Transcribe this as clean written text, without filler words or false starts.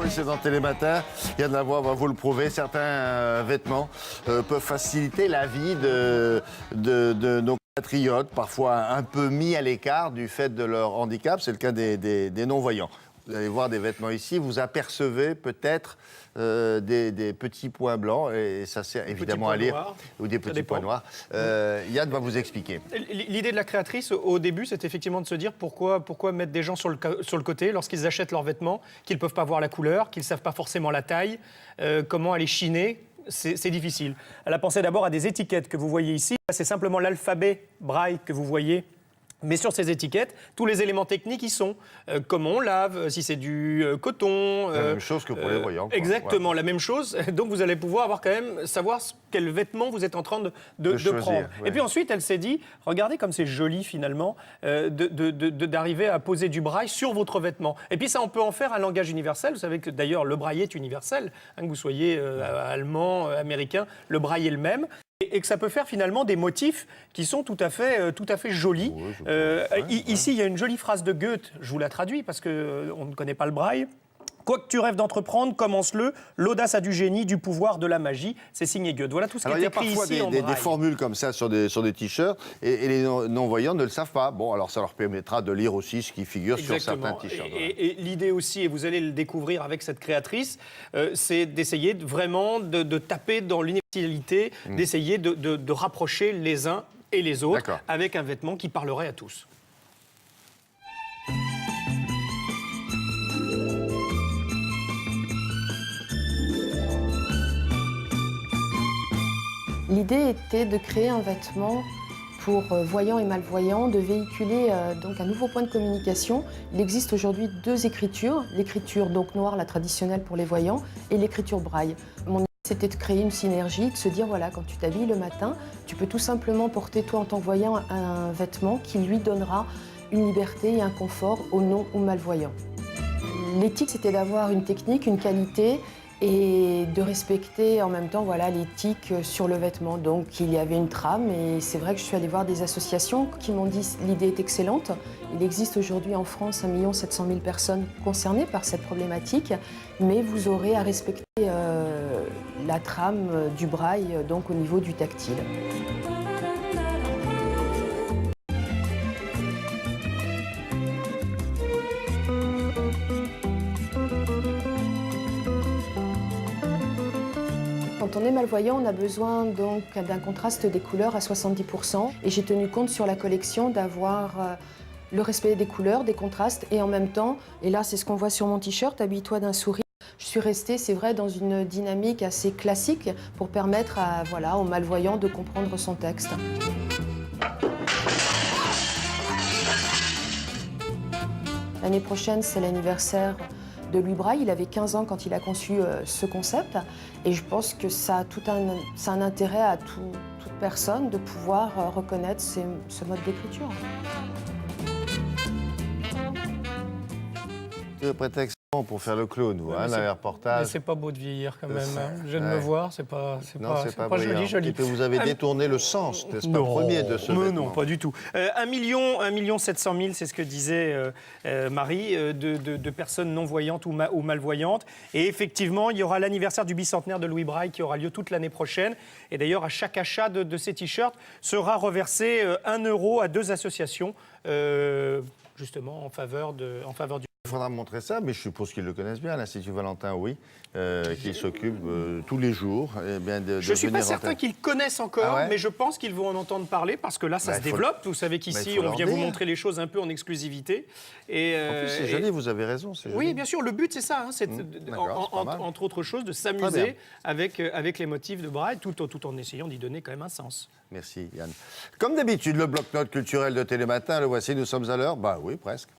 c'est dans Télématin. Yann Lavoie va vous le prouver. Certains vêtements peuvent faciliter la vie de nos compatriotes, parfois un peu mis à l'écart du fait de leur handicap. C'est le cas des non-voyants. Vous allez voir des vêtements ici, vous apercevez peut-être des petits points blancs, et ça sert évidemment à lire, ou des petits points noirs. Yann va vous expliquer. L'idée de la créatrice, au début, c'est effectivement de se dire pourquoi mettre des gens sur le côté lorsqu'ils achètent leurs vêtements, qu'ils ne peuvent pas voir la couleur, qu'ils ne savent pas forcément la taille, comment aller chiner. C'est difficile. Elle a pensé d'abord à des étiquettes que vous voyez ici. C'est simplement l'alphabet braille que vous voyez. Mais sur ces étiquettes, tous les éléments techniques y sont. Comment on lave, si c'est du coton. La même chose que pour les voyants. Exactement, la même chose. Donc vous allez pouvoir avoir quand même savoir quel vêtement vous êtes en train de prendre. Ouais. Et puis ensuite, elle s'est dit, regardez comme c'est joli finalement, d'arriver à poser du braille sur votre vêtement. Et puis ça, on peut en faire un langage universel. Vous savez que d'ailleurs, le braille est universel. Hein, que vous soyez allemand, américain, le braille est le même. Et que ça peut faire finalement des motifs qui sont tout à fait jolis. Oui, ici, il y a une jolie phrase de Goethe, je vous la traduis parce qu'on ne connaît pas le braille. Quoi que tu rêves d'entreprendre, commence-le. L'audace a du génie, du pouvoir, de la magie. C'est signé Goethe. Voilà tout ce qui est écrit ici en braille. Il y a parfois des formules comme ça sur des t-shirts et les non-voyants ne le savent pas. Bon, alors ça leur permettra de lire aussi ce qui figure sur certains t-shirts. Et l'idée aussi, et vous allez le découvrir avec cette créatrice, c'est d'essayer vraiment de taper dans l'universalité, d'essayer de rapprocher les uns et les autres avec un vêtement qui parlerait à tous. L'idée était de créer un vêtement pour voyants et malvoyants, de véhiculer donc un nouveau point de communication. Il existe aujourd'hui deux écritures, l'écriture donc noire, la traditionnelle pour les voyants, et l'écriture braille. Mon idée, c'était de créer une synergie, de se dire voilà, quand tu t'habilles le matin, tu peux tout simplement porter toi en tant que voyant un vêtement qui lui donnera une liberté et un confort aux non ou malvoyants. L'éthique, c'était d'avoir une technique, une qualité, et de respecter en même temps l'éthique sur le vêtement. Donc il y avait une trame et c'est vrai que je suis allée voir des associations qui m'ont dit l'idée est excellente. Il existe aujourd'hui en France 1 700 000 personnes concernées par cette problématique, mais vous aurez à respecter la trame du braille donc au niveau du tactile. Quand on est malvoyant, on a besoin donc d'un contraste des couleurs à 70%. Et j'ai tenu compte sur la collection d'avoir le respect des couleurs, des contrastes et en même temps, et là c'est ce qu'on voit sur mon t-shirt, habille-toi d'un sourire. Je suis restée, c'est vrai, dans une dynamique assez classique pour permettre aux malvoyants de comprendre son texte. L'année prochaine, c'est l'anniversaire de Louis Braille. Il avait 15 ans quand il a conçu ce concept. Et je pense que ça a un intérêt à toute personne de pouvoir reconnaître ce mode d'écriture. Le prétexte pour faire le clown, vous, dans les reportages. Mais c'est pas beau de vieillir quand même. Je viens de me voir, c'est pas joli. Et vous avez détourné le sens, n'est-ce pas, premier de ce vêtement. Non, pas du tout. 1 700 000, c'est ce que disait Marie, de personnes non-voyantes ou malvoyantes. Et effectivement, il y aura l'anniversaire du bicentenaire de Louis Braille qui aura lieu toute l'année prochaine. Et d'ailleurs, à chaque achat de ces t-shirts sera reversé 1 € à 2 associations, justement en faveur du... Il faudra montrer ça, mais je suppose qu'ils le connaissent bien, l'Institut Valentin, oui, qui s'occupe tous les jours. Je ne suis pas certain qu'ils connaissent encore, mais je pense qu'ils vont en entendre parler, parce que là, ça se développe. Vous savez qu'ici, on vient vous montrer les choses un peu en exclusivité. En plus, c'est joli, vous avez raison. Oui, bien sûr, le but, c'est ça, c'est entre autres choses, de s'amuser avec les motifs de Braille, tout en essayant d'y donner quand même un sens. Merci, Yann. Comme d'habitude, le bloc-notes culturel de Télématin, le voici, nous sommes à l'heure. Bah oui, presque.